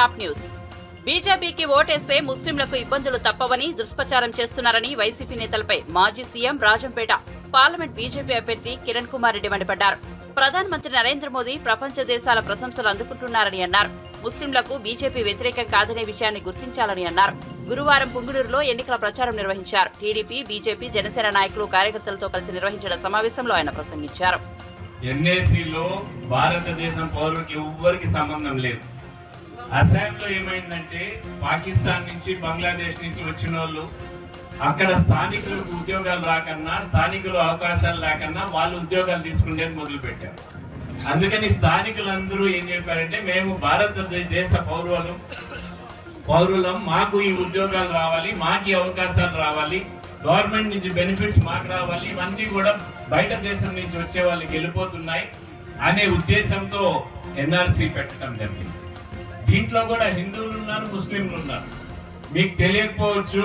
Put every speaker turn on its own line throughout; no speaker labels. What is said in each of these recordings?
Top news. బీజేపీకి ఓటేస్తే ముస్లింలకు ఇబ్బందులు తప్పవని దుష్ప్రచారం చేస్తున్నారని వైసీపీ నేతలపై మాజీ సీఎం రాజంపేట పార్లమెంట్ బీజేపీ అభ్యర్థి కిరణ్ కుమార్ రెడ్డి మండిపడ్డారు. ప్రధానమంత్రి నరేంద్ర మోదీ ప్రపంచ దేశాల ప్రశంసలు అందుకుంటున్నారని అన్నారు. ముస్లింలకు బీజేపీ వ్యతిరేకం కాదనే విషయాన్ని గుర్తించాలని అన్నారు. గురువారం పుంగునూరులో ఎన్నికల ప్రచారం నిర్వహించారు. టీడీపీ, బీజేపీ, జనసేన నాయకులు, కార్యకర్తలతో కలిసి నిర్వహించిన సమావేశంలో ఆయన ప్రసంగించారు.
ఎన్ఏసీలో భారతదేశం పౌరులకి ఎవ్వరికి సంబంధం లేదు. అస్సాంలో ఏమైందంటే పాకిస్తాన్ నుంచి, బంగ్లాదేశ్ నుంచి వచ్చిన వాళ్ళు అక్కడ స్థానికులకు ఉద్యోగాలు రాకన్నా, స్థానికులు అవకాశాలు లేకన్నా వాళ్ళు ఉద్యోగాలు తీసుకునేది మొదలు పెట్టారు. అందుకని స్థానికులందరూ ఏం చెప్పారంటే, మేము భారతదేశ పౌరులం, మాకు ఈ ఉద్యోగాలు రావాలి, మాకు ఈ అవకాశాలు రావాలి, గవర్నమెంట్ నుంచి బెనిఫిట్స్ మాకు రావాలి, ఇవన్నీ కూడా బయట దేశం నుంచి వచ్చే వాళ్ళకి వెళ్ళిపోతున్నాయి అనే ఉద్దేశంతో ఎన్ఆర్సీ పెట్టడం జరిగింది. దీంట్లో కూడా హిందువులు ఉన్నారు, ముస్లింలు ఉన్నారు. మీకు తెలియకపోవచ్చు,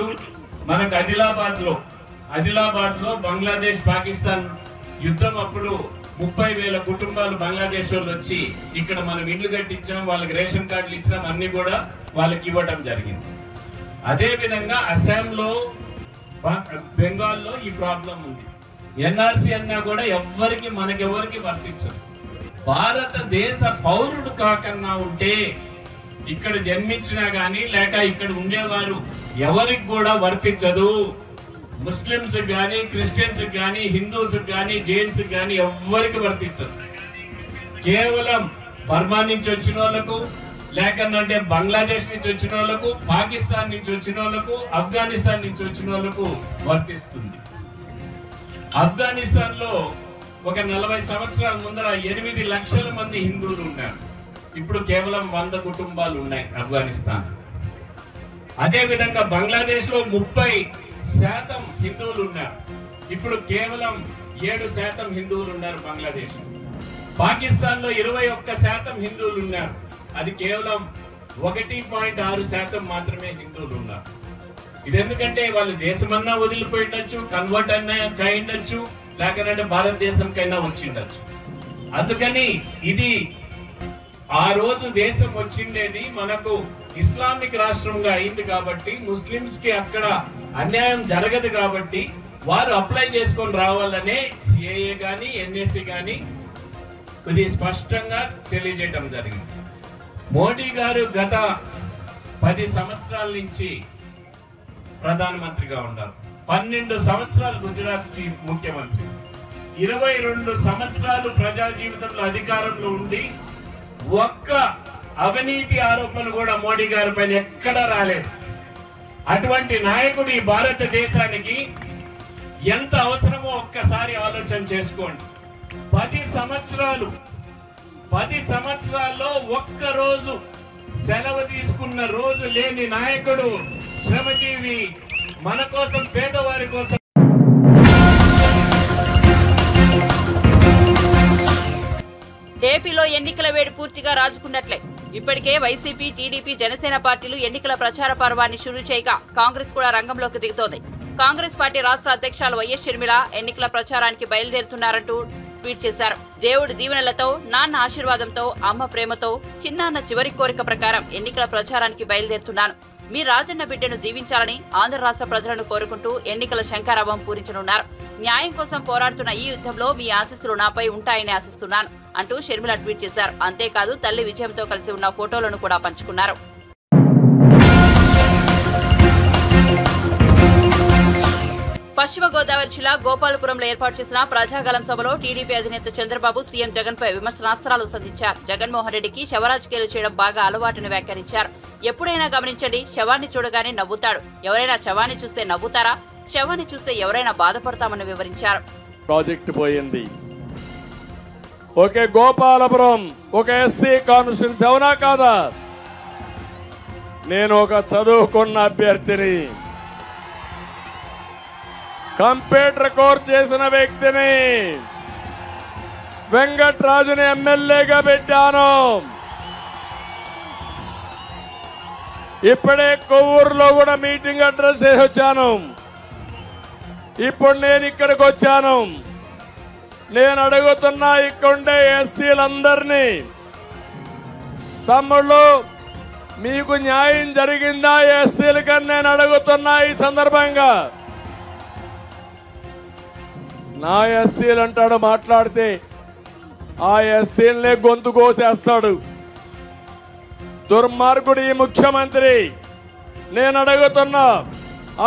మనకు ఆదిలాబాద్ లో బంగ్లాదేశ్ పాకిస్తాన్ యుద్ధం అప్పుడు 30,000 కుటుంబాలు బంగ్లాదేశ్ వాళ్ళు వచ్చి ఇక్కడ మనం ఇల్లు కట్టించాం, వాళ్ళకి రేషన్ కార్డులు ఇచ్చినాం, అన్ని కూడా వాళ్ళకి ఇవ్వడం జరిగింది. అదే విధంగా అస్సాంలో, బెంగాల్లో ఈ ప్రాబ్లం ఉంది. ఎన్ఆర్సీ అన్నా కూడా మనకెవరికి వర్తించదు. భారతదేశ పౌరుడు కాకన్నా ఉంటే ఇక్కడ జన్మించినా గానీ లేక ఇక్కడ ఉండేవారు ఎవరికి కూడా వర్తించదు. ముస్లింస్ గానీ, క్రిస్టియన్స్ గానీ, హిందూస్ గానీ, జైన్స్ గానీ ఎవరికి వర్తించదు. కేవలం బర్మా నుంచి వచ్చిన వాళ్ళకు, లేకనంటే బంగ్లాదేశ్ నుంచి వచ్చిన వాళ్ళకు, పాకిస్తాన్ నుంచి వచ్చిన వాళ్ళకు, ఆఫ్ఘనిస్తాన్ నుంచి వచ్చిన వాళ్ళకు వర్తిస్తుంది. ఆఫ్ఘనిస్తాన్ లో ఒక 40 సంవత్సరాల ముందర 8 లక్షల మంది హిందువులు ఉన్నారు. ఇప్పుడు కేవలం 100 కుటుంబాలు ఉన్నాయి ఆఫ్ఘనిస్తాన్. అదే విధంగా బంగ్లాదేశ్ లో 30% హిందువులు ఉన్నారు. ఇప్పుడు కేవలం 7% హిందువులు ఉన్నారు బంగ్లాదేశ్. పాకిస్తాన్ లో 21% హిందువులు ఉన్నారు. అది కేవలం 1.6% మాత్రమే హిందువులు ఉన్నారు. ఇది ఎందుకంటే వాళ్ళు దేశమన్నా వదిలిపోయిండొచ్చు, కన్వర్ట్ అన్నా అయిండొచ్చు, లేకపోతే భారతదేశంకైనా వచ్చిండొచ్చు. అందుకని ఇది ఆ రోజు దేశం వచ్చిండేది మనకు ఇస్లామిక్ రాష్ట్రంగా అయింది కాబట్టి, ముస్లింస్ కి అక్కడ అన్యాయం జరగదు కాబట్టి వారు అప్లై చేసుకొని రావాలనే సిఏఏ గాని, ఎన్ఏసీ గాని ఇది స్పష్టంగా తెలియజేయడం జరిగింది. మోడీ గారు గత 10 సంవత్సరాల నుంచి ప్రధానమంత్రిగా ఉన్నారు. 12 సంవత్సరాలు గుజరాత్ ముఖ్యమంత్రి, 22 సంవత్సరాలు ప్రజా జీవితంలో అధికారంలో ఉండి ఒక్క అవినీతి ఆరోపణ కూడా మోడీ గారి పైన ఎక్కడా రాలేదు. అటువంటి నాయకుడు ఈ భారతదేశానికి ఎంత అవసరమో ఒక్కసారి ఆలోచన చేసుకోండి. 10 సంవత్సరాల్లో ఒక్క రోజు సెలవు తీసుకున్న రోజు లేని నాయకుడు, శ్రమజీవి, మన కోసం, పేదవారి కోసం.
ఏపీలో ఎన్నికల వేడి పూర్తిగా రాజుకున్నట్లే. ఇప్పటికే వైసీపీ, టీడీపీ, జనసేన పార్టీలు ఎన్నికల ప్రచార పర్వాన్ని షురూ చేయగా కాంగ్రెస్ కూడా రంగంలోకి దిగుతోంది. కాంగ్రెస్ పార్టీ రాష్ట్ర అధ్యక్షులు వైఎస్ షర్మిల ఎన్నికల ప్రచారానికి బయలుదేరుతున్నారంటూ ట్వీట్ చేశారు. దేవుడి దీవెనలతో, నాన్న ఆశీర్వాదంతో, అమ్మ ప్రేమతో, చిన్నాన్న చివరి కోరిక ప్రకారం ఎన్నికల ప్రచారానికి బయలుదేరుతున్నాను. మీ రాజన్న బిడ్డను దీవించాలని ఆంధ్ర రాష్ట్ర ప్రజలను కోరుకుంటూ ఎన్నికల శంఖారావం పూరించనున్నారు. న్యాయం కోసం పోరాడుతున్న ఈ యుద్ధంలో మీ ఆశీస్సులు నాపై ఉంటాయని ఆశిస్తున్నాను అంటూ షర్మిల ట్వీట్ చేశారు. అంతేకాదు తల్లి విజయంతో కలిసి ఉన్న ఫోటోలను కూడా పంచుకున్నారు. పశ్చిమ గోదావరి జిల్లా గోపాలపురంలో ఏర్పాటు చేసిన ప్రజాగలం సభలో టీడీపీ అధినేత చంద్రబాబు సీఎం జగన్ పై విమర్శనాస్త్రాలు సంధించారు. జగన్మోహన్ రెడ్డికి శవరాజకీయాలు చేయడం బాగా అలవాటుని వ్యాఖ్యానించారు. ఎప్పుడైనా గమనించండి, శవాన్ని చూడగానే నవ్వుతాడు. ఎవరైనా శవాన్ని చూస్తే నవ్వుతారా? శవాన్ని చూస్తే ఎవరైనా బాధపడతామని వివరించారు.
ప్రాజెక్టు పోయింది. ఓకే, గోపాలపురం ఒక ఎస్సీ కాన్స్టిట్యూన్సీ అవునా కాదా? నేను ఒక చదువుకున్న అభ్యర్థిని, కంప్యూటర్ కోర్స్ చేసిన వ్యక్తిని, వెంకట్రాజుని ఎమ్మెల్యేగా పెట్టాను. ఇప్పుడే కొవ్వూరులో కూడా మీటింగ్ అడ్రస్ చేసి వచ్చాను. ఇప్పుడు నేను ఇక్కడికి వచ్చాను. నేను అడుగుతున్నా ఇక్కడుండే ఎస్సీలందరినీ, తమ్ముళ్ళు మీకు న్యాయం జరిగిందా ఎస్సీలకని నేను అడుగుతున్నా. ఈ సందర్భంగా నా ఎస్సీలు అంటాడు, మాట్లాడితే ఆ ఎస్సీలనే గొంతు కోసేస్తాడు. దుర్మార్గుడు ఈ ముఖ్యమంత్రి. నేను అడుగుతున్నా,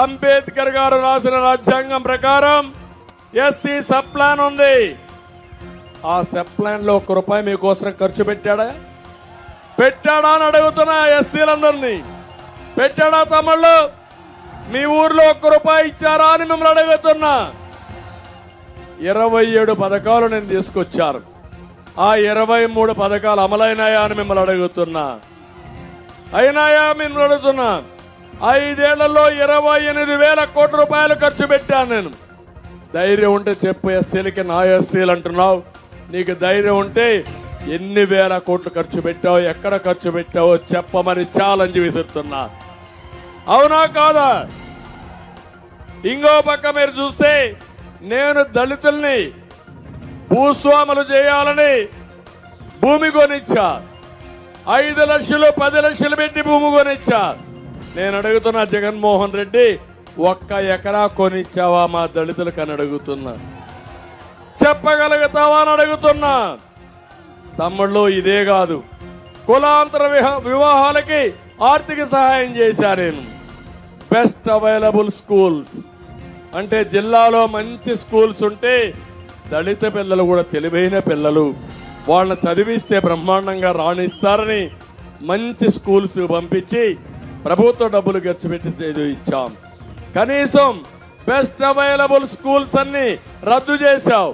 అంబేద్కర్ గారు రాసిన రాజ్యాంగం ప్రకారం ఎస్సీ సబ్ ప్లాన్ ఉంది. ఆ సబ్ ప్లాన్ లో ₹1 మీకోసం ఖర్చు పెట్టాడా అని అడుగుతున్నా. ఎస్సీలందరినీ పెట్టాడా? తమ్ముళ్ళు, మీ ఊర్లో ₹1 ఇచ్చారా అని మిమ్మల్ని అడుగుతున్నా. 27 పథకాలు నేను తీసుకొచ్చారు. ఆ 23 పథకాలు అమలైనాయా అని మిమ్మల్ని అడుగుతున్నా. అయినాయా మిమ్మల్ని అడుగుతున్నా. 5 ఏళ్లలో 28,000 కోట్ల రూపాయలు ఖర్చు పెట్టాను నేను. ధైర్యం ఉంటే చెప్పు. ఎస్సీలకి నా ఎస్సీలు అంటున్నావు. నీకు ధైర్యం ఉంటే ఎన్ని వేల కోట్లు ఖర్చు పెట్టావు, ఎక్కడ ఖర్చు పెట్టావో చెప్పమని ఛాలెంజ్ విసురుతున్నా. అవునా కాదా? ఇంకో పక్క మీరు చూస్తే నేను దళితుల్ని భూస్వాములు చేయాలని భూమి కొనిచ్చా. 5 లక్షలు 10 లక్షలు పెట్టి భూమి కొనిచ్చా. నేను అడుగుతున్నా, జగన్మోహన్ రెడ్డి 1 ఎకరా కొనిచ్చావా మా దళితులకు అని అడుగుతున్నా. చెప్పగలుగుతావా అని అడుగుతున్నా. తమ్ముళ్ళు, ఇదే కాదు, కులాంతర వివాహాలకి ఆర్థిక సహాయం చేశా నేను. బెస్ట్ అవైలబుల్ స్కూల్స్ అంటే జిల్లాలో మంచి స్కూల్స్ ఉంటే దళిత పిల్లలు కూడా తెలివైన పిల్లలు, వాళ్ళని చదివిస్తే బ్రహ్మాండంగా రాణిస్తారని మంచి స్కూల్స్ పంపించి ప్రభుత్వ డబ్బులు ఖర్చు పెట్టి చదివించాం. కనీసం బెస్ట్ అవైలబుల్ స్కూల్స్ అన్ని రద్దు చేశావు.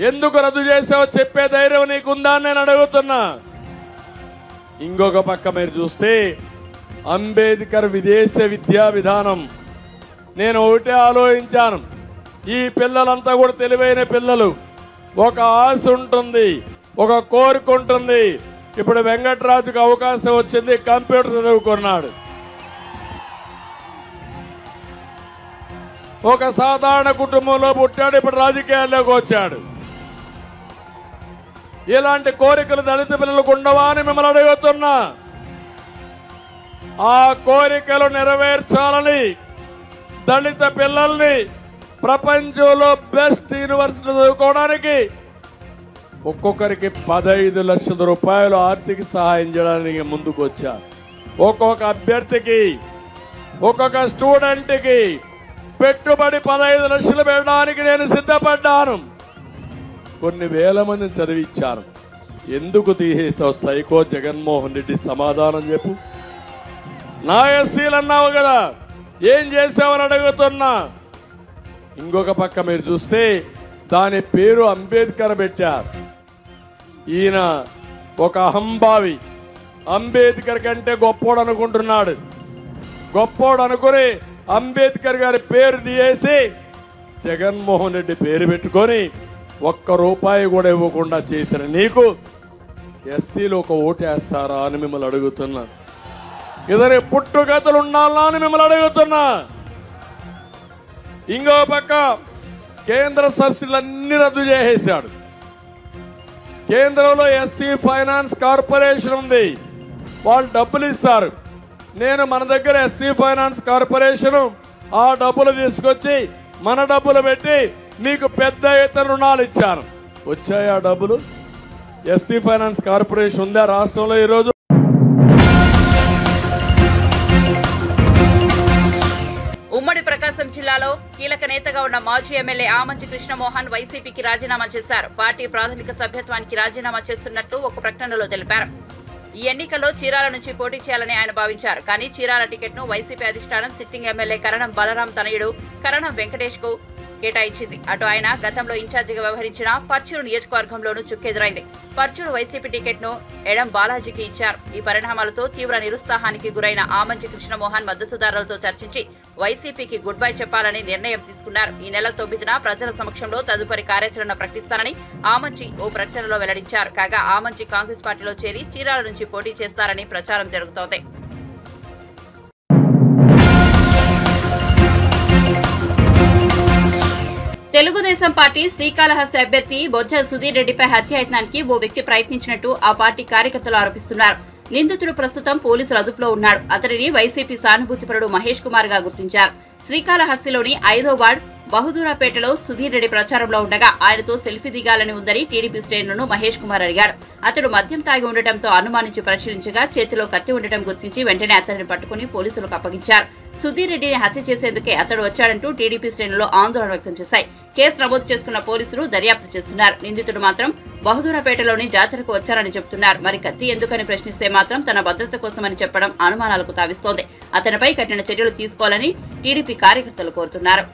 ఎందుకు రద్దు చేశావు చెప్పే ధైర్యం నీకుందా అని నేను అడుగుతున్నా. ఇంకొక పక్క మీరు చూస్తే అంబేద్కర్ విదేశ విద్యా విధానం, నేను ఒకటే ఆలోచించాను. ఈ పిల్లలంతా కూడా తెలివైన పిల్లలు, ఒక ఆశ ఉంటుంది, ఒక కోరిక ఉంటుంది. ఇప్పుడు వెంకటరాజుకు అవకాశం వచ్చింది, కంప్యూటర్ చదువుకున్నాడు. ఒక సాధారణ కుటుంబంలో పుట్టాడు, ఇప్పుడు రాజకీయాల్లోకి వచ్చాడు. ఇలాంటి కోరికలు దళిత పిల్లలకు ఉండవా అని మిమ్మల్ని అడుగుతున్నా. ఆ కోరికలు నెరవేర్చాలని దళిత పిల్లల్ని ప్రపంచంలో బెస్ట్ యూనివర్సిటీ చదువుకోవడానికి ఒక్కొక్కరికి 15 లక్షల రూపాయలు ఆర్థిక సహాయం చేయడానికి ముందుకు వచ్చా. ఒక్కొక్క అభ్యర్థికి, ఒక్కొక్క స్టూడెంట్కి పెట్టుబడి 15 లక్షలు పెట్టడానికి నేను సిద్ధపడ్డాను. కొన్ని వేల మందిని చదివించాను. ఎందుకు తీసేసావు సైకో జగన్మోహన్ రెడ్డి? సమాధానం చెప్పు. నా ఎస్సీలు అన్నావు కదా, ఏం చేసావని అడుగుతున్నా. ఇంకొక పక్క మీరు చూస్తే దాని పేరు అంబేద్కర్ పెట్టారు. ఈయన ఒక అహంభావి, అంబేద్కర్ కంటే గొప్పోడు అనుకుంటున్నాడు. గొప్పోడు అనుకుని అంబేద్కర్ గారి పేరు తీసేసి జగన్మోహన్ రెడ్డి పేరు పెట్టుకొని ₹1 కూడా ఇవ్వకుండా చేసిన నీకు ఎస్సీలు ఒక ఓటేస్తారా అని మిమ్మల్ని అడుగుతున్నా. ఇద్దరి పుట్టుగతులు ఉండాలా అని మిమ్మల్ని అడుగుతున్నా. ఇంకో పక్క కేంద్ర సబ్సిడీలన్నీ రద్దు చేసేశాడు. కేంద్రంలో ఎస్సీ ఫైనాన్స్ కార్పొరేషన్ ఉంది, వాళ్ళు డబ్బులు ఇస్తారు. నేను మన దగ్గర ఎస్సీ ఫైనాన్స్ కార్పొరేషన్ ఆ డబ్బులు తీసుకొచ్చి మన డబ్బులు పెట్టి మీకు పెద్ద ఎత్తున రుణాలు ఇచ్చాను. వచ్చాయి ఆ డబ్బులు? ఎస్సీ ఫైనాన్స్ కార్పొరేషన్ ఉందా రాష్ట్రంలో ఈరోజు?
ఉమ్మడి ప్రకాశం జిల్లాలో కీలక నేతగా ఉన్న మాజీ ఎమ్మెల్యే ఆమంచి కృష్ణమోహన్ వైసీపీకి రాజీనామా చేశారు. పార్టీ ప్రాథమిక సభ్యత్వానికి రాజీనామా చేస్తున్నట్టు ఒక ప్రకటనలో తెలిపారు. ఈ ఎన్నికల్లో చీరాల నుంచి పోటీ చేయాలని ఆయన భావించారు. కానీ చీరాల టికెట్ ను వైసీపీ అధిష్టానం సిట్టింగ్ ఎమ్మెల్యే కరణం బలరాం తనయుడు కరణం వెంకటేష్ కు కేటాయించింది. అటు ఆయన గతంలో ఇన్ఛార్జిగా వ్యవహరించిన పర్చూరు నియోజకవర్గంలోనూ చుక్కెదురైంది. పర్చూరు వైసీపీ టికెట్ ను ఎడం బాలాజీకి ఇచ్చారు. ఈ పరిణామాలతో తీవ్ర నిరుత్సాహానికి గురైన ఆమంచి కృష్ణమోహన్ మద్దతుదారులతో చర్చించి వైసీపీకి గుడ్ బై చెప్పాలని నిర్ణయం తీసుకున్నారు. ఈ నెల 9న ప్రజల సమక్షంలో తదుపరి కార్యాచరణ ప్రకటిస్తారని ఆమంచి ఓ ప్రకటనలో వెల్లడించారు. కాగా ఆమంచి కాంగ్రెస్ పార్టీలో చేరి చీరాల నుంచి పోటీ చేస్తారని ప్రచారం జరుగుతోంది. తెలుగుదేశం పార్టీ శ్రీకాళహస్తి అభ్యర్థి బొజ్జ సుధీర్ రెడ్డిపై హత్యాయత్నానికి ఓ వ్యక్తి ప్రయత్నించినట్టు ఆ పార్టీ కార్యకర్తలు ఆరోపిస్తున్నారు. నిందితుడు ప్రస్తుతం పోలీసుల అదుపులో ఉన్నాడు. అతడిని వైసీపీ సానుభూతిపరుడు మహేష్ కుమార్ గా గుర్తించారు. శ్రీకాళహస్తిలోని 5వ వార్డు బహదూరాపేటలో సుధీర్ రెడ్డి ప్రచారంలో ఉండగా ఆయనతో సెల్ఫీ దిగాలని ఉందని టీడీపీ శ్రేణులను మహేష్ కుమార్ అడిగాడు. అతడు మద్యం తాగి ఉండటంతో అనుమానించి పరిశీలించగా చేతిలో కత్తి ఉండటం గుర్తించి వెంటనే అతడిని పట్టుకుని పోలీసులకు అప్పగించారు. సుధీర్ రెడ్డిని హత్య చేసేందుకే అతడు వచ్చాడంటూ టీడీపీ శ్రేణులు ఆందోళన వ్యక్తం చేశాయి. కేసు నమోదు చేసుకున్న పోలీసులు దర్యాప్తు చేస్తున్నారు. నిందితుడు మాత్రం బహదూరాపేటలోని జాతరకు వచ్చారని చెబుతున్నారు. మరి కత్తి ఎందుకని ప్రశ్నిస్తే మాత్రం తన భద్రత కోసమని చెప్పడం అనుమానాలకు తావిస్తోంది. అతనిపై కఠిన చర్యలు తీసుకోవాలని టీడీపీ కార్యకర్తలు కోరుతున్నారు.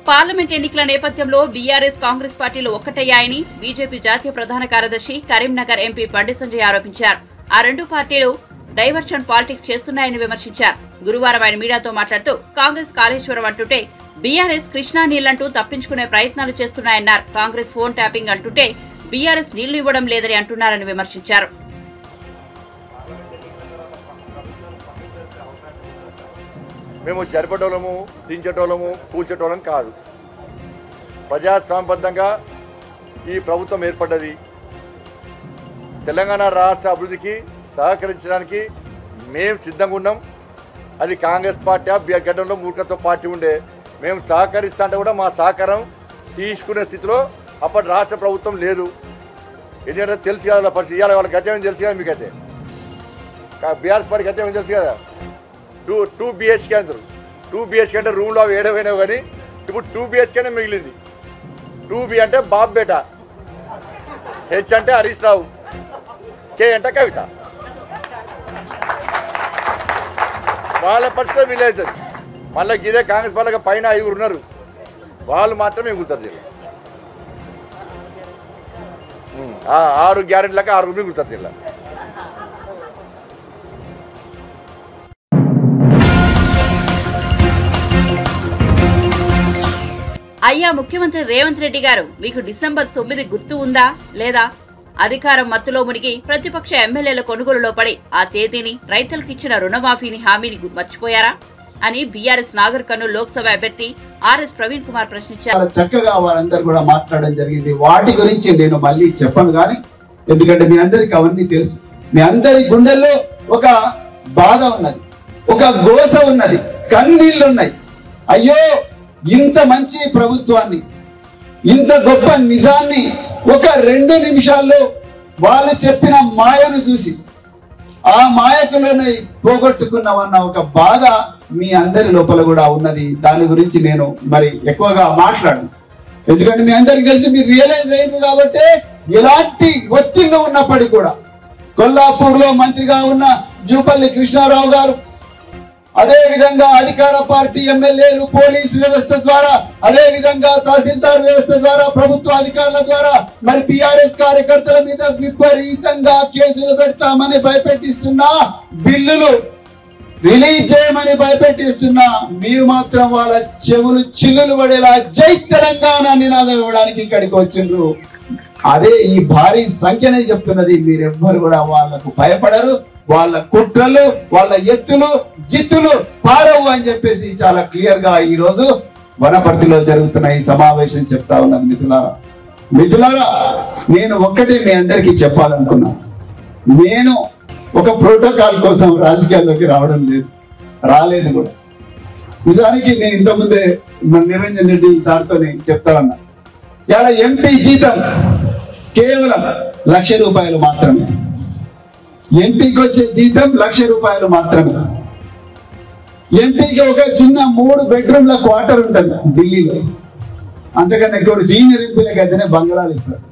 పార్లమెంట్ ఎన్నికల నేపథ్యంలో బీఆర్ఎస్ కాంగ్రెస్ పార్టీలు ఒక్కటయ్యాయని బీజేపీ జాతీయ ప్రధాన కార్యదర్శి కరీంనగర్ ఎంపీ బండి సంజయ్ ఆరోపించారు. ఆ రెండు పార్టీలు డైవర్షన్ పాలిటిక్స్ చేస్తున్నాయని విమర్శించారు. గురువారం ఆయన మీడియాతో మాట్లాడుతూ కాంగ్రెస్ కాళేశ్వరం అంటుంటే బీఆర్ఎస్ కృష్ణా నీళ్లంటూ తప్పించుకునే ప్రయత్నాలు చేస్తున్నాయన్నారు. కాంగ్రెస్ ఫోన్ ట్యాపింగ్ అంటుంటే బీఆర్ఎస్ నీళ్లు ఇవ్వడం లేదని అంటున్నారని విమర్శించారు.
మేము జరిపేటోళ్ళము, దించేటోళ్ళము, కూల్చేటోళ్ళం కాదు. ప్రజాస్వామ్యబద్ధంగా ఈ ప్రభుత్వం ఏర్పడ్డది. తెలంగాణ రాష్ట్ర అభివృద్ధికి సహకరించడానికి మేము సిద్ధంగా ఉన్నాం. అది కాంగ్రెస్ పార్టీ గడ్డంలో మూర్ఖత్వ పార్టీ ఉండే మేము సహకరిస్తా అంటే కూడా మా సహకారం తీసుకునే స్థితిలో అప్పటి రాష్ట్ర ప్రభుత్వం లేదు. ఎందుకంటే తెలిసి కదా పరిస్థితి, ఇవాళ వాళ్ళ గత్యం తెలుసు కదా. మీకైతే బీఆర్ఎస్ పార్టీ గత్యం తెలుసు కదా. 2 BHK అందరు 2 BHK అంటే రూమ్లో ఏడవైనావు కానీ ఇప్పుడు 2 BHKనే మిగిలింది. 2B అంటే బాబు బేట, H అంటే హరీష్ రావు, K అంటే కవిత. వాళ్ళ పరిస్థితి వీలవుతుంది. మళ్ళీ ఇదే కాంగ్రెస్ వాళ్ళకి పైన 5 ఉన్నారు, వాళ్ళు మాత్రమే మిగులుతారు. 6 గ్యారెంటీలకు 6 మిగులుతారు జిల్లా.
అయ్యా ముఖ్యమంత్రి రేవంత్ రెడ్డి గారు, మీకు డిసెంబర్ 9 గుర్తు ఉందా లేదా? అధికారం మత్తులో మునిగి ప్రతిపక్ష ఎమ్మెల్యేల కొనుగోలులో పడి ఆ తేదీని, రైతులకు ఇచ్చిన రుణమాఫీని హామీని మర్చిపోయారా అని బీఆర్ఎస్ నాగర్ కర్నూలు లోక్సభ అభ్యర్థి ఆర్ఎస్ ప్రవీణ్ కుమార్ ప్రశ్నించారు.
చక్కగా వారందరూ కూడా మాట్లాడడం జరిగింది. వాటి గురించి నేను మళ్ళీ చెప్పను కానీ, ఎందుకంటే మీ అందరికి అవన్నీ తెలుసు. మీ అందరి గుండెల్లో ఒక బాధ ఉన్నది, ఒక గోస ఉన్నది, కన్నీళ్లు ఉన్నాయి. అయ్యో, ఇంత మంచి ప్రభుత్వాన్ని, ఇంత గొప్ప నిజాన్ని ఒక 2 నిమిషాల్లో వాళ్ళు చెప్పిన మాయను చూసి ఆ మాయకులోనే పోగొట్టుకున్నామన్న ఒక బాధ మీ అందరి లోపల కూడా ఉన్నది. దాని గురించి నేను మరి ఎక్కువగా మాట్లాడను, ఎందుకంటే మీ అందరికి తెలిసి మీరు రియలైజ్ అయ్యింది కాబట్టి. ఎలాంటి ఒత్తిళ్లు ఉన్నప్పటికీ కూడా కొల్లాపూర్లో మంత్రిగా ఉన్న జూపల్లి కృష్ణారావు గారు, అదే విధంగా అధికార పార్టీ ఎమ్మెల్యేలు, పోలీసు వ్యవస్థ ద్వారా, అదే విధంగా తహసీల్దార్ వ్యవస్థ ద్వారా, ప్రభుత్వ అధికారుల ద్వారా మరి బీఆర్ఎస్ కార్యకర్తల మీద విపరీతంగా కేసులు పెడతామని భయపెట్టిస్తున్నా, బిల్లులు రిలీజ్ చేయమని భయపెట్టిస్తున్నా, మీరు మాత్రం వాళ్ళ చెవులు చిల్లులు పడేలా జై తెలంగాణ నినాదం ఇవ్వడానికి ఇక్కడికి వచ్చిండ్రు. అదే ఈ భారీ సంఖ్యనే చెప్తున్నది. మీరెవ్వరు కూడా వాళ్ళకు భయపడరు. వాళ్ళ కుట్రలు, వాళ్ళ ఎత్తులు, జిత్తులు పారవు అని చెప్పేసి చాలా క్లియర్ గా ఈ రోజు వనపర్తిలో జరుగుతున్న ఈ సమావేశం చెప్తా ఉన్నది. మిత్రులారా, నేను ఒక్కటే మీ అందరికీ చెప్పాలనుకున్నా. నేను ఒక ప్రోటోకాల్ కోసం రాజకీయాల్లోకి రావడం లేదు, రాలేదు కూడా. నిజానికి నేను ఇంతకుముందే నిరంజన్ రెడ్డి సార్తో చెప్తా ఉన్నా, ఇలా ఎంపీ జీతం కేవలం ₹1,00,000 మాత్రమే. ఎంపీకి వచ్చే జీతం ₹1,00,000 మాత్రమే. ఎంపీకి ఒక చిన్న 3 బెడ్రూమ్ల క్వార్టర్ ఉంటుంది ఢిల్లీలో, అంతకన్నా ఎక్కువ సీనియర్ ఎంపీలకు అయితేనే బంగాళాలు ఇస్తారు.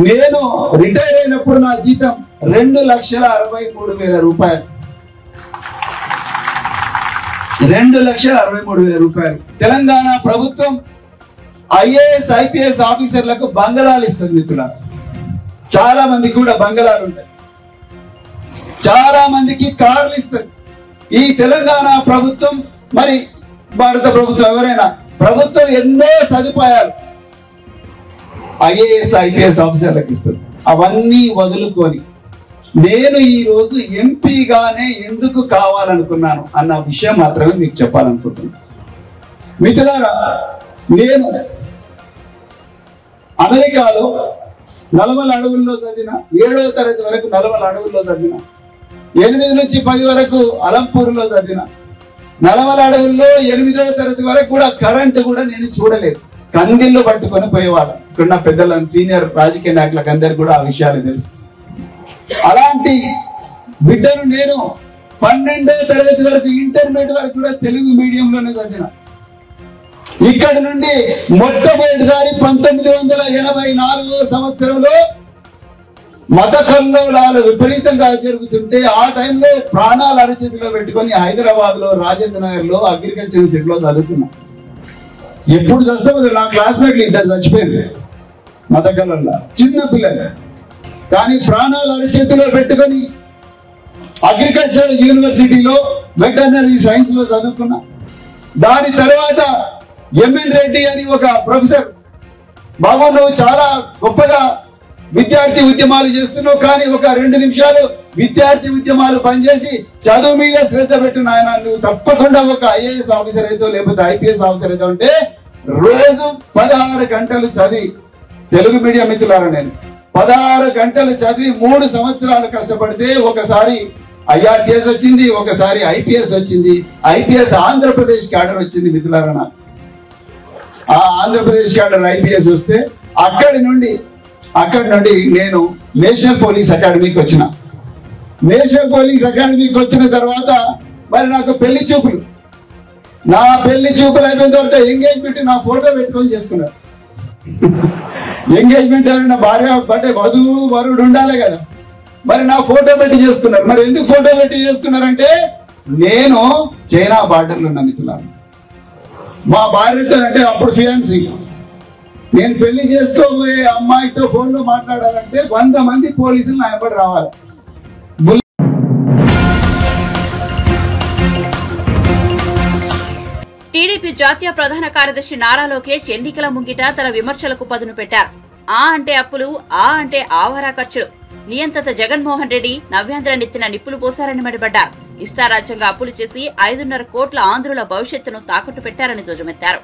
నేను రిటైర్ అయినప్పుడు నా జీతం ₹2,63,000. ₹2,63,000. తెలంగాణ ప్రభుత్వం IAS, IPS ఆఫీసర్లకు బంగాళాలు ఇస్తుంది. మిత్రులారా, చాలా మందికి కూడా బంగాళాలు ఉంటాయి, చాలా మందికి కార్లు ఇస్తుంది. ఈ తెలంగాణ ప్రభుత్వం, మరి భారత ప్రభుత్వం, ఎవరైనా ప్రభుత్వం ఎన్నో సదుపాయాలు IAS, IPS ఆఫీసర్లకు ఇస్తుంది. అవన్నీ వదులుకొని నేను ఈ రోజు ఎంపీగానే ఎందుకు కావాలనుకున్నాను అన్న విషయం మాత్రమే మీకు చెప్పాలనుకుంటున్నాను. మిత్రులారా, నేను అమెరికాలో నల్లమల అడవుల్లో చదివిన, 7వ తరగతి వరకు నల్లమల అడవుల్లో చదివిన, 8 నుంచి 10 వరకు అలంపూర్లో చదివిన. నల్లమల అడవుల్లో 8వ తరగతి వరకు కూడా కరెంటు కూడా నేను చూడలేదు. కందిళ్ళు పట్టుకొని పోయేవాళ్ళం. ఇక్కడున్న పెద్దల సీనియర్ రాజకీయ నాయకులకు అందరికి కూడా ఆ విషయాలు తెలుసు. అలాంటి బిడ్డను నేను 12వ తరగతి వరకు ఇంటర్మీడియట్ వరకు కూడా తెలుగు మీడియంలోనే చదివిన. ఇక్కడ నుండి మొట్టమొదటిసారి 1984వ సంవత్సరంలో మత కల్లోలాలు విపరీతంగా జరుగుతుంటే ఆ టైంలో ప్రాణాలు అరచేతిలో పెట్టుకొని హైదరాబాద్ లో రాజేంద్ర నగర్ లో అగ్రికల్చర్ యూనివర్సిటీలో చదువుకున్నా. ఎప్పుడు చస్తామో నా క్లాస్మేట్లు 2 చచ్చిపోయింది మత కల్లోలా, చిన్న పిల్లలు. కానీ ప్రాణాలు అరచేతిలో పెట్టుకొని అగ్రికల్చర్ యూనివర్సిటీలో వెటర్నరీ సైన్స్ లో చదువుకున్నా. దాని తర్వాత ఎంఎన్ రెడ్డి అని ఒక ప్రొఫెసర్, బాబు నువ్వు చాలా గొప్పగా విద్యార్థి ఉద్యమాలు చేస్తున్నావు, కానీ ఒక 2 నిమిషాలు విద్యార్థి ఉద్యమాలు పనిచేసి చదువు మీద శ్రద్ధ పెట్టు నాయన, నువ్వు తప్పకుండా ఒక ఐఏఎస్ ఆఫీసర్ అయితే లేకపోతే ఐపీఎస్ ఆఫీసర్ అయితే ఉంటే రోజు 16 గంటలు చదివి, తెలుగు మీడియం మిత్రులారా నేను 16 గంటలు చదివి 3 సంవత్సరాలు కష్టపడితే ఒకసారి ఐఆర్టీఎస్ వచ్చింది, ఒకసారి ఐపీఎస్ వచ్చింది. ఐపీఎస్ ఆంధ్రప్రదేశ్ క్యాడర్ వచ్చింది మిత్రులారా. నాకు ఆ ఆంధ్రప్రదేశ్ క్యాడర్ ఐపీఎస్ వస్తే అక్కడి నుండి నేను నేషనల్ పోలీస్ అకాడమీకి వచ్చిన. నేషనల్ పోలీస్ అకాడమీకి వచ్చిన తర్వాత మరి నాకు పెళ్లి చూపులు. నా పెళ్లి చూపులు అయిపోయిన తర్వాత ఎంగేజ్మెంట్ నా ఫోటో పెట్టుకొని చేసుకున్నారు. ఎంగేజ్మెంట్ అయిన భార్య అంటే వధువు వరుడు ఉండాలి కదా, మరి నా ఫోటో పెట్టి చేసుకున్నారు. మరి ఎందుకు ఫోటో పెట్టి చేసుకున్నారంటే నేను చైనా బార్డర్లో ఉన్న మిత్రులారా, మా భార్యతో అంటే అప్పుడు ఫియాన్సీ, నేను పెళ్లి చేసుకోబోయే అమ్మాయితో ఫోన్ లో మాట్లాడాలంటే 100 మంది పోలీసులు నా వెంబడి రావాలి.
టీడీపీ జాతీయ ప్రధాన కార్యదర్శి నారా లోకేష్ ఎన్నికల ముంగిట తన విమర్శలకు పదును పెట్టారు. ఆ అంటే అప్పులు, ఆ అంటే ఆవారా ఖర్చులు. నియంత్రిత జగన్మోహన్ రెడ్డి నవ్యాంధ్ర నెత్తిన నిప్పులు పోశారని మండిపడ్డారు. ఇష్టారాజ్యంగా అప్పులు చేసి 5.5 కోట్ల ఆంధ్రుల భవిష్యత్తును తాకట్టు పెట్టారని ధ్వజమెత్తారు.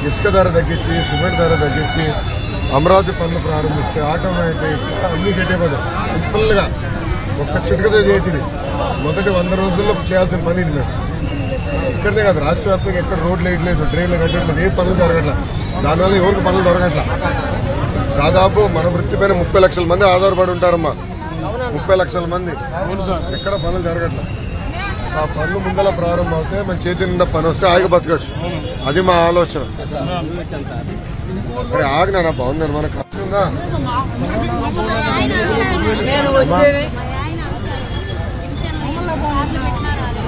ఇసుక ధర తగ్గించి, సిమెంట్ ధర తగ్గించి, అమరావతి పనులు ప్రారంభిస్తే ఆటోమేటిక్ అన్ని సెట్ అయిపోతాయి. సింపుల్ గా ఒక్క చిటికతో చేసింది. మొదటి 100 రోజుల్లో చేయాల్సిన పని ఇది. మేము ఇక్కడనే కాదు, రాష్ట్ర వ్యాప్తంగా ఎక్కడ రోడ్లు వేయట్లేదు, ట్రైన్లు కట్టట్లేదు, ఏ పనులు జరగట్లేదు. దానివల్ల ఎవరికి పనులు దొరకట్లా. దాదాపు మన వృత్తి పైన 30 లక్షల మంది ఆధారపడి ఉంటారమ్మా. 30 లక్షల మంది, ఎక్కడ పనులు జరగట్లేదు. ఆ పనులు ముందల ప్రారంభం అవుతే మన చేతి నిండా పని వస్తే ఆగి బతకచ్చు. అది మా ఆలోచన. అరే ఆగినా బాగుందని మనకు ఉందా?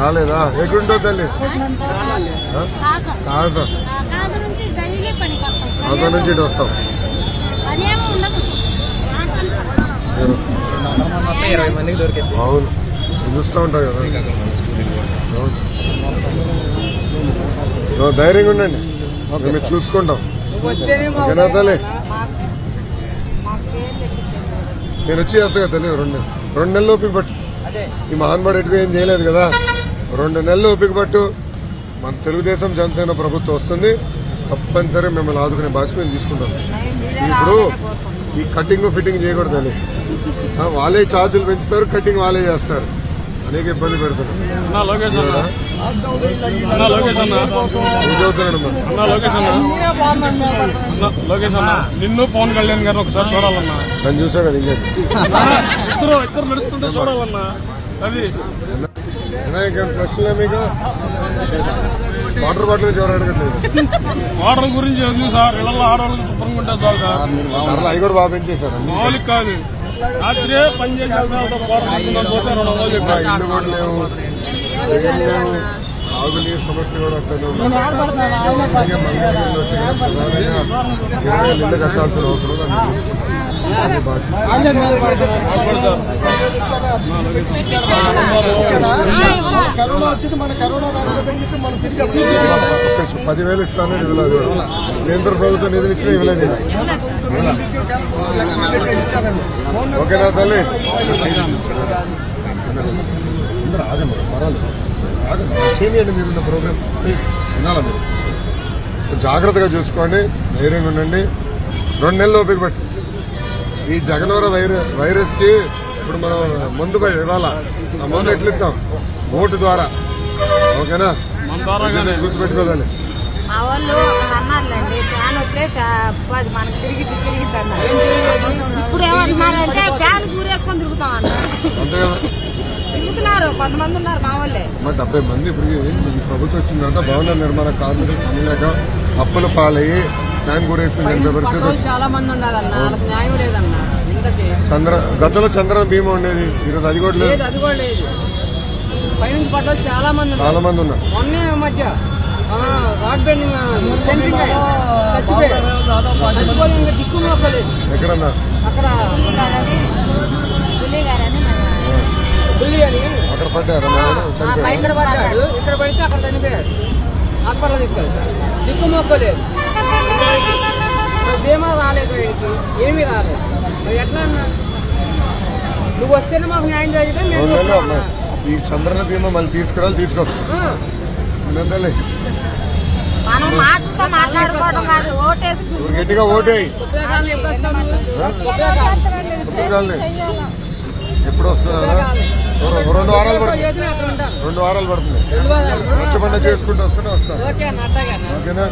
రాలేదా? ఎక్కడుంటావు తల్లి? కాజా నుంచి ఇటు వస్తాం. అవును, చూస్తూ ఉంటావు కదా. ధైర్యంగా ఉండండి, మేము చూసుకుంటాం. ఓకేనా తల్లి? నేను వచ్చి చేస్తా తల్లి. 2 నెలలు ఓపిక పట్టు. ఈ మహాన్బాడు ఎటుగా ఏం చేయలేదు కదా. 2 నెలలు ఓపిక పట్టు. మన తెలుగుదేశం జనసేన ప్రభుత్వం వస్తుంది, తప్పనిసరి మిమ్మల్ని ఆదుకునే బాధ్యత మేము తీసుకుంటాం. ఇప్పుడు ఈ కటింగ్ ఫిట్టింగ్ చేయకూడదు తల్లి. వాళ్ళే ఛార్జీలు పెంచుతారు, కటింగ్ వాళ్ళే చేస్తారు, అనేక ఇబ్బంది పెడతారు.
నిన్ను పవన్ కళ్యాణ్ గారిని ఒకసారి చూడాలన్నా.
నన్ను చూసా కదా, ఇంకా
ఇద్దరు నడుస్తుంటే చూడాలన్నా. అది
ప్రశ్నలే మీకు. వాటర్ బాటిల్ ఎవరు అడగట్లేదు.
వాటర్ గురించి ఎందుకు సార్? ఇళ్లలో ఆడవాళ్ళకి శుభ్రంగా ఉంటారు సార్.
అవి కూడా బాగా పెంచేశారు.
మామూలుగా కాదు, రాత్రే పని చేసి
ఇల్లు కూడా లేవు, తాగునీరు సమస్య కూడా అట్లనే ఉంది. ప్రధానంగా 20 ఇల్లు కట్టాల్సిన అవసరం
కరోనా వచ్చింది. మన కరోనా
10,000 ఇస్తాను ఇవ్వలేదు. కేంద్ర ప్రభుత్వం నిధులు ఇచ్చినా ఇవ్వలేదు. ఓకేనా తల్లి? రాదు పర్వాలేదు, చేయండి మీరున్న ప్రోగ్రామ్. వినాలా మీరు? జాగ్రత్తగా చూసుకోండి, ధైర్యంగా ఉండండి. 2 నెలలు ఓపిక పట్టు. ఈ జగనవర వైరస్కి ఇప్పుడు మనం మందు ఇవ్వాలా, ఆ మందు ఎట్లు ఇస్తాం? ఓటు ద్వారా. ఓకేనా? గుర్తుపెట్టుకోవాలి.
మా వాళ్ళు అన్నారులేండి, ఫ్యాన్ వస్తే మనకు తిరిగిద్ది అన్నారు. ఇప్పుడు ఏమంటున్నారంటే ఫ్యాన్ కూరేసుకొని తిరుగుతాం అన్నారు.
అంతే కదా,
తిరుగుతున్నారు కొంతమంది ఉన్నారు మా వాళ్ళే.
70 మంది ఇప్పుడు ఈ ప్రభుత్వం వచ్చిన తర్వాత భవన నిర్మాణ కార్మికులు పనిలేక అప్పుల పాలయ్యి ఫ్యాన్ కూరేసుకుని పరిస్థితి
చాలా మంది ఉన్నదన్న, న్యాయం లేదన్న.
గతంలో చంద్రన బీమా ఉండేది, ఈరోజు అది కూడా లేదు.
అది కూడా లేదు. పైనుంచి పడ్డ చాలా మంది
ఉన్నారు.
మొన్నే మధ్య రాడ్ బెండింగ్ చచ్చిపోయి ఇంకా దిక్కు నొక్కలేదు.
ఎక్కడన్నా
అక్కడ బుల్లి అని
అక్కడ పడ్డారు,
ఇక్కడ పడ్డాడు, ఇక్కడ పడితే అక్కడ చనిపోయాడు. హాస్పిటల్ దిక్కు మొక్కలేదు, బీమా రాలేదు, ఆయనకి ఏమీ రాలేదు. మరి ఎట్లా అన్నా? నువ్వు వస్తేనే మాకు న్యాయం జరిగితే
ఈ చంద్రన బీమా మళ్ళీ తీసుకొస్తాం.
మనం మాటలతో మాట్లాడుకోవడం కాదు, ఓటేసి
గట్టిగా ఓటేయి. ఎప్పుడు వస్తున్నా? 2 వారాలు పడుతుంది. 2 వారాలు పడుతుంది. రచ్చబండ చేసుకుంటూ వస్తాను. ఓకేనా?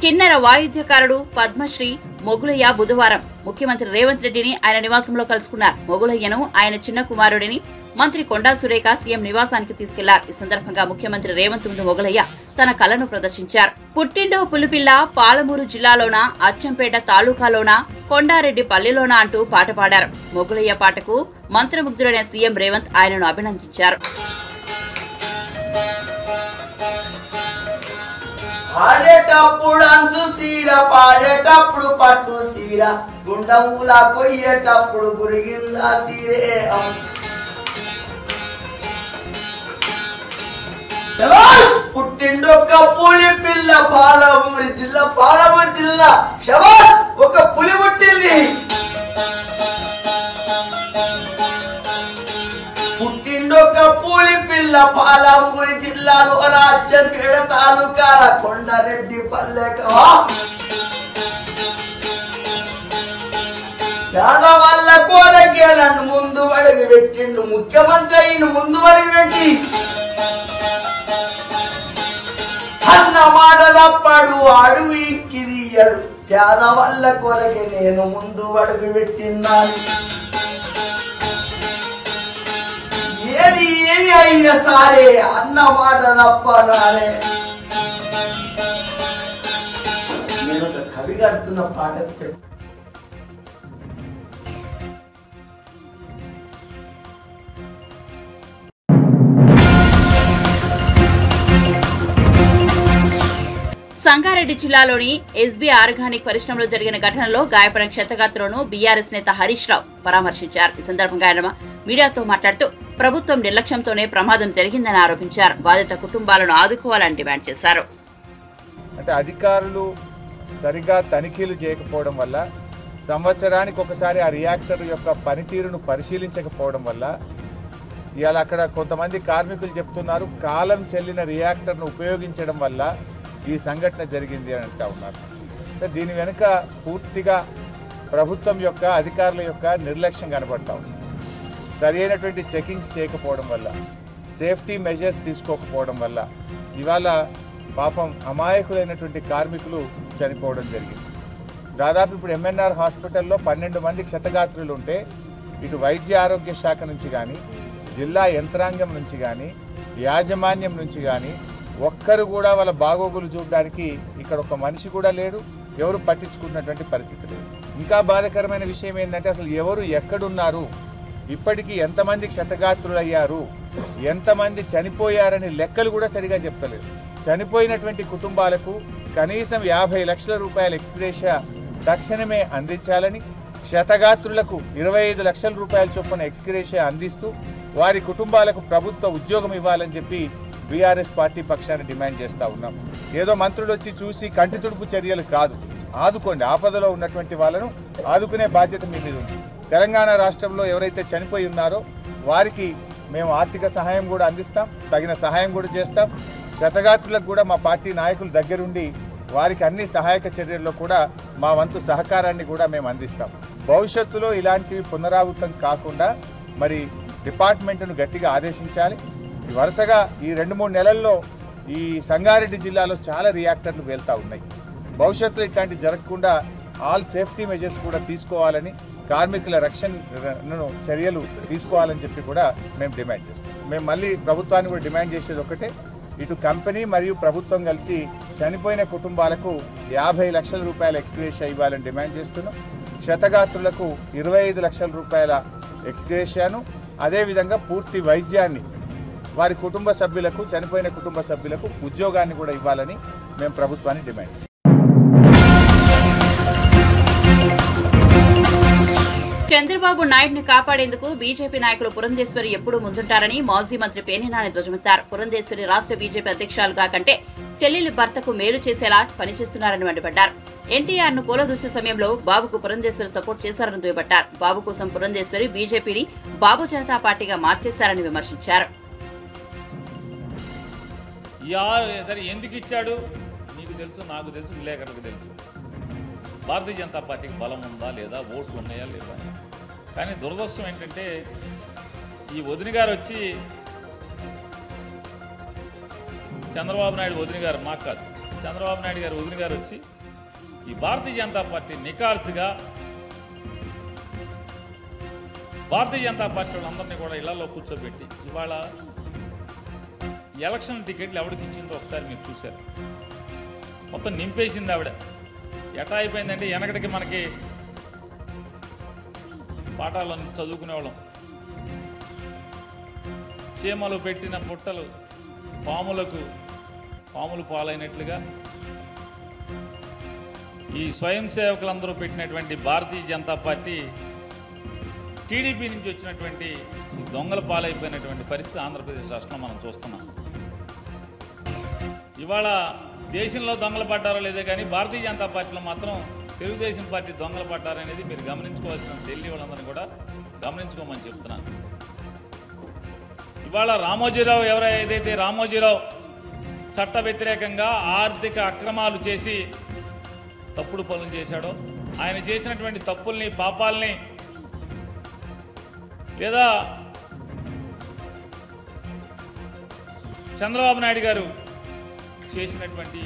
కిన్నెర వాయిద్యకారుడు పద్మశ్రీ మొగులయ్య బుధవారం ముఖ్యమంత్రి రేవంత్ రెడ్డిని ఆయన నివాసంలో కలుసుకున్నారు. మొగులయ్యను ఆయన చిన్న కుమారుడిని మంత్రి కొండా సురేఖ సీఎం నివాసానికి తీసుకెళ్లారు. ఈ సందర్భంగా ముఖ్యమంత్రి రేవంత్ ముందు మొగులయ్య తన కళను ప్రదర్శించారు. పుట్టిండో పులిపిల్ల పాలమూరు జిల్లాలోన అచ్చంపేట తాలూకాలోన కొండారెడ్డి పల్లెలోన అంటూ పాట పాడారు. మొగులయ్య పాటకు మంత్రముగ్ధుడైన సీఎం రేవంత్ ఆయనను అభినందించారు.
ఆడేటప్పుడు అంచు సీర, పాడేటప్పుడు పట్టు సీర, గుండముల కొయ్యేటప్పుడు గురిగిందా సీరే. పుట్టిండొక్క పులి పిల్ల పాలమూరి జిల్లా శబాష్, ఒక పులి పుట్టింది. పుట్టిండొక్క పులి పిల్ల పాలమూరి జిల్లాలో అచ్చంపేట తాలూకాల కొండారెడ్డి పల్లెక పేదవాళ్ళ కోరకేలను ముందు అడుగు పెట్టిండు ముఖ్యమంత్రి అయిన ముందు అడుగు పెట్టి అన్న మాట తప్పడు, అడుగు ఇక్కిదియ్యడు. పేదవాళ్ళ కొరకే నేను ముందు అడుగు పెట్టిన్నాను. ఏది ఏమి అయినా సరే అన్న మాట తప్పనాలే. నేను ఒక కవి కడుతున్న పాట
సంగారెడ్డి జిల్లాలోని ఎస్బీ ఆర్గానిక్ పరిశ్రమలో జరిగిన ఘటనలో గాయపడిన క్షతగాత్రులను బీఆర్ఎస్ నేత హరీష్ రావు పరామర్శించారు. ఈ సందర్భంగా ఆయన మీడియాతో మాట్లాడుతూ ప్రభుత్వం నిర్లక్ష్యంతోనే ప్రమాదం జరిగిందని ఆరోపించారు. బాధిత కుటుంబాలను ఆదుకోవాలని డిమాండ్ చేశారు.
అంటే అధికారులు సరిగా తనిఖీలు చేయకపోవడం వల్ల, సంవత్సరానికి ఒకసారి ఆ రియాక్టర్ యొక్క పనితీరును పరిశీలించకపోవడం వల్ల, ఇవాళ అక్కడ కొంతమంది కార్మికులు చెప్తున్నారు కాలం చెల్లిన రియాక్టర్ను ఉపయోగించడం వల్ల ఈ సంఘటన జరిగింది అని అంటూ ఉన్నారు. అంటే దీని వెనుక పూర్తిగా ప్రభుత్వం యొక్క అధికారుల యొక్క నిర్లక్ష్యం కనబడతా ఉంది. సరి అయినటువంటి చెకింగ్స్ చేయకపోవడం వల్ల, సేఫ్టీ మెజర్స్ తీసుకోకపోవడం వల్ల ఇవాళ పాపం అమాయకులైనటువంటి కార్మికులు చనిపోవడం జరిగింది. దాదాపు ఇప్పుడు ఎంఎన్ఆర్ హాస్పిటల్లో 12 మంది క్షతగాత్రులు ఉంటే ఇటు వైద్య ఆరోగ్య శాఖ నుంచి కానీ, జిల్లా యంత్రాంగం నుంచి కానీ, యాజమాన్యం నుంచి కానీ ఒక్కరు కూడా వాళ్ళ బాగోగులు చూడడానికి ఇక్కడ ఒక మనిషి కూడా లేడు, ఎవరు పట్టించుకున్నటువంటి పరిస్థితి లేదు. ఇంకా బాధాకరమైన విషయం ఏంటంటే అసలు ఎవరు ఎక్కడున్నారు, ఇప్పటికీ ఎంతమంది క్షతగాత్రులు అయ్యారు, ఎంతమంది చనిపోయారని లెక్కలు కూడా సరిగా చెప్తలేదు. చనిపోయినటువంటి కుటుంబాలకు కనీసం 50 లక్షల రూపాయల ఎక్స్గ్రేషియా తక్షణమే అందించాలని, క్షతగాత్రులకు 25 లక్షల రూపాయల చొప్పున ఎక్స్గ్రేషియా అందిస్తూ వారి కుటుంబాలకు ప్రభుత్వ ఉద్యోగం ఇవ్వాలని చెప్పి బీఆర్ఎస్ పార్టీ పక్షాన్ని డిమాండ్ చేస్తూ ఉన్నాం. ఏదో మంత్రులు వచ్చి చూసి కంటి తుడుపు చర్యలు కాదు, ఆదుకోండి. ఆపదలో ఉన్నటువంటి వాళ్ళను ఆదుకునే బాధ్యత మీ మీద ఉంది. తెలంగాణ రాష్ట్రంలో ఎవరైతే చనిపోయి ఉన్నారో వారికి మేము ఆర్థిక సహాయం కూడా అందిస్తాం, తగిన సహాయం కూడా చేస్తాం. క్షతగాత్రులకు కూడా మా పార్టీ నాయకులు దగ్గరుండి వారికి అన్ని సహాయక చర్యల్లో కూడా మా వంతు సహకారాన్ని కూడా మేము అందిస్తాం. భవిష్యత్తులో ఇలాంటివి పునరావృతం కాకుండా మరి డిపార్ట్మెంట్ను గట్టిగా ఆదేశించాలి. వరుసగా ఈ 2-3 నెలల్లో ఈ సంగారెడ్డి జిల్లాలో చాలా రియాక్టర్లు వెళ్తూ ఉన్నాయి. భవిష్యత్తులో ఇట్లాంటి జరగకుండా ఆల్ సేఫ్టీ మెజర్స్ కూడా తీసుకోవాలని, కార్మికుల రక్షణను చర్యలు తీసుకోవాలని చెప్పి కూడా మేము డిమాండ్ చేస్తాం. మేము మళ్ళీ ప్రభుత్వాన్ని కూడా డిమాండ్ చేసేది ఒకటే, ఇటు కంపెనీ మరియు ప్రభుత్వం కలిసి చనిపోయిన కుటుంబాలకు 50 లక్షల రూపాయల ఎక్స్గ్రేషియా ఇవ్వాలని డిమాండ్ చేస్తున్నాం. క్షతగాత్రులకు 25 లక్షల రూపాయల ఎక్స్గ్రేషియాను, అదేవిధంగా పూర్తి వైద్యాన్ని వారి కుటుంబ సభ్యులకు, చనిపోయిన కుటుంబ సభ్యులకు ఉద్యోగాన్ని కూడా ఇవ్వాలని మేము ప్రభుత్వాన్ని డిమాండ్ చేస్తాం.
చంద్రబాబు నాయుడుని కాపాడేందుకు బీజేపీ నాయకులు పురంధేశ్వరి ఎప్పుడూ ముందుంటారని మాజీ మంత్రి పేర్ని ధ్వజమెత్తారు. పురంధేశ్వరి రాష్ట్ర బీజేపీ అధ్యక్షురాలుగా కంటే చెల్లెలి భర్తకు మేలు చేసేలా పనిచేస్తున్నారని మండిపడ్డారు. ఎన్టీఆర్ ను కూలదూసే సమయంలో బాబుకు పురంధేశ్వరి సపోర్ట్ చేశారని దుయ్యబట్టారు. బాబు కోసం పురంధేశ్వరి బీజేపీని బాబు జనతా పార్టీగా మార్చేశారని విమర్శించారు.
ఎందుకు ఇచ్చాడు నీకు తెలుసు, నాకు తెలుసు, విలేకరులకు తెలుసు. భారతీయ జనతా పార్టీకి బలం ఉందా లేదా, ఓట్లు ఉన్నాయా లేదా. కానీ దురదృష్టం ఏంటంటే ఈ వదిన గారు వచ్చి, చంద్రబాబు నాయుడు వదిన గారు, మాకు కాదు, చంద్రబాబు నాయుడు గారు వదిన గారు వచ్చి ఈ భారతీయ జనతా పార్టీ నికార్సుగా భారతీయ జనతా పార్టీ వాళ్ళందరినీ కూడా ఇళ్లలో కూర్చోబెట్టి ఇవాళ ఎలక్షన్ టికెట్లు ఎవరికి ఇచ్చిందో ఒకసారి మీరు చూశారు. మొత్తం నింపేసింది ఆవిడ. ఎట్లా అయిపోయిందంటే వెనకటికి మనకి పాఠాలను చదువుకునేవాళ్ళం, చీమలు పెట్టిన పుట్టలు పాములు పాలైనట్లుగా ఈ స్వయం సేవకులందరూ పెట్టినటువంటి భారతీయ జనతా పార్టీ టీడీపీ నుంచి వచ్చినటువంటి దొంగల పాలైపోయినటువంటి పరిస్థితి ఆంధ్రప్రదేశ్ రాష్ట్రంలో మనం చూస్తున్నాం. ఇవాళ దేశంలో దొంగలు పడ్డారో లేదో కానీ భారతీయ జనతా పార్టీలో మాత్రం తెలుగుదేశం పార్టీ దొంగలు పడ్డారనేది మీరు గమనించుకోవాల్సిన, ఢిల్లీ వాళ్ళందరినీ కూడా గమనించుకోమని చెప్తున్నాను. ఇవాళ రామోజీరావు ఏదైతే రామోజీరావు చట్ట వ్యతిరేకంగా ఆర్థిక అక్రమాలు చేసి తప్పుడు పనులు చేశాడో, ఆయన చేసినటువంటి తప్పుల్ని, పాపాలని, లేదా చంద్రబాబు నాయుడు గారు చేసినటువంటి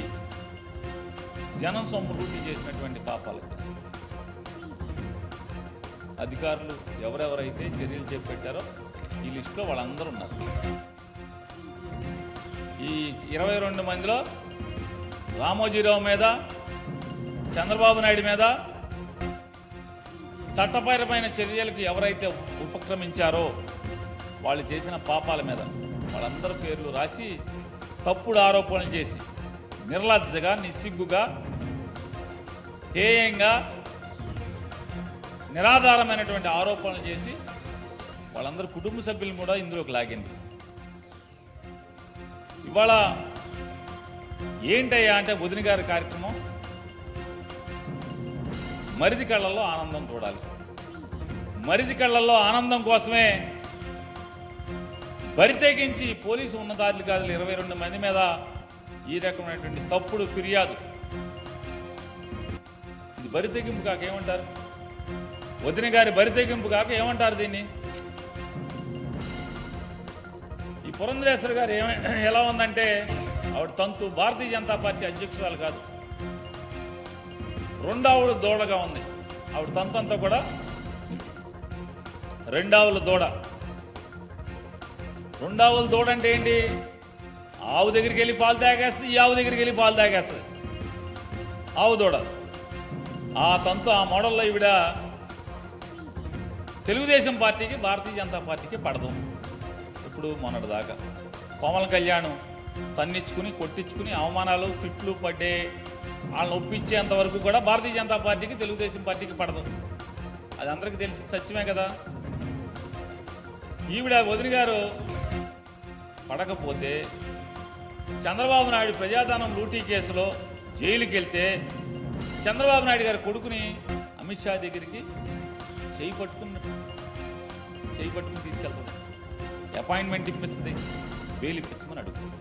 జనం సొమ్ము లూటీ చేసినటువంటి పాపాలు అధికారులు ఎవరెవరైతే చర్యలు చేపట్టారో ఈ లిస్టులో వాళ్ళందరూ ఉన్నారు. ఈ 22 మందిలో రామోజీరావు మీద, చంద్రబాబు నాయుడు మీద చట్టపరమైన చర్యలకు ఎవరైతే ఉపక్రమించారో వాళ్ళు చేసిన పాపాల మీద వాళ్ళందరి పేర్లు రాసి తప్పుడు ఆరోపణలు చేసి నిర్లజ్జగా, నిస్సిగ్గుగా, హేయంగా, నిరాధారమైనటువంటి ఆరోపణలు చేసి వాళ్ళందరూ కుటుంబ సభ్యులు కూడా ఇందులోకి లాగింది. ఇవాళ ఏంటయ్యా అంటే వదిన గారి కార్యక్రమం మరిది కళ్ళల్లో ఆనందం చూడాలి. మరిది కళ్ళల్లో ఆనందం కోసమే బరితెగించి పోలీసు ఉన్నతాధికారులు 22 మంది మీద ఈ రకమైనటువంటి తప్పుడు ఫిర్యాదు. ఇది బరితెగింపు కాక ఏమంటారు? వదిన గారి బరితెగింపు కాక ఏమంటారు దీన్ని? ఈ పురంధరేశ్వరి గారు ఎలా ఉందంటే ఆవిడ తంతు భారతీయ జనతా పార్టీ అధ్యక్షురాలు కాదు, రెండావుల దూడగా ఉంది. ఆవిడ తంతంతా కూడా రెండావుల దూడ. రెండావుల దూడ అంటే ఏంటి? ఆవు దగ్గరికి వెళ్ళి పాలు తాగేస్తుంది, ఈ ఆవు దగ్గరికి వెళ్ళి పాలు తాగేస్తుంది ఆవు దూడ. ఆ తంతు, ఆ మోడల్లో ఈవిడ తెలుగుదేశం పార్టీకి, భారతీయ జనతా పార్టీకి పడదు. ఇప్పుడు మొన్నటిదాకా కోమల కళ్యాణ్ తన్నిచ్చుకుని, కొట్టించుకుని, అవమానాలు, తిట్లు పడ్డే వాళ్ళని ఒప్పించేంత వరకు కూడా భారతీయ జనతా పార్టీకి, తెలుగుదేశం పార్టీకి పడదు. అది అందరికీ తెలిసి సత్యమే కదా. ఈవిడ వదిన గారు పడకపోతే చంద్రబాబు నాయుడు ప్రజాధనం లూటీ కేసులో జైలుకి వెళ్తే చంద్రబాబు నాయుడు గారి కొడుకుని అమిత్ షా దగ్గరికి చేయి పట్టుకుని తీసుకెళ్తుంది. అపాయింట్మెంట్ ఇప్పిస్తుంది, బెయిల్ ఇప్పించమని అడుగుతుంది.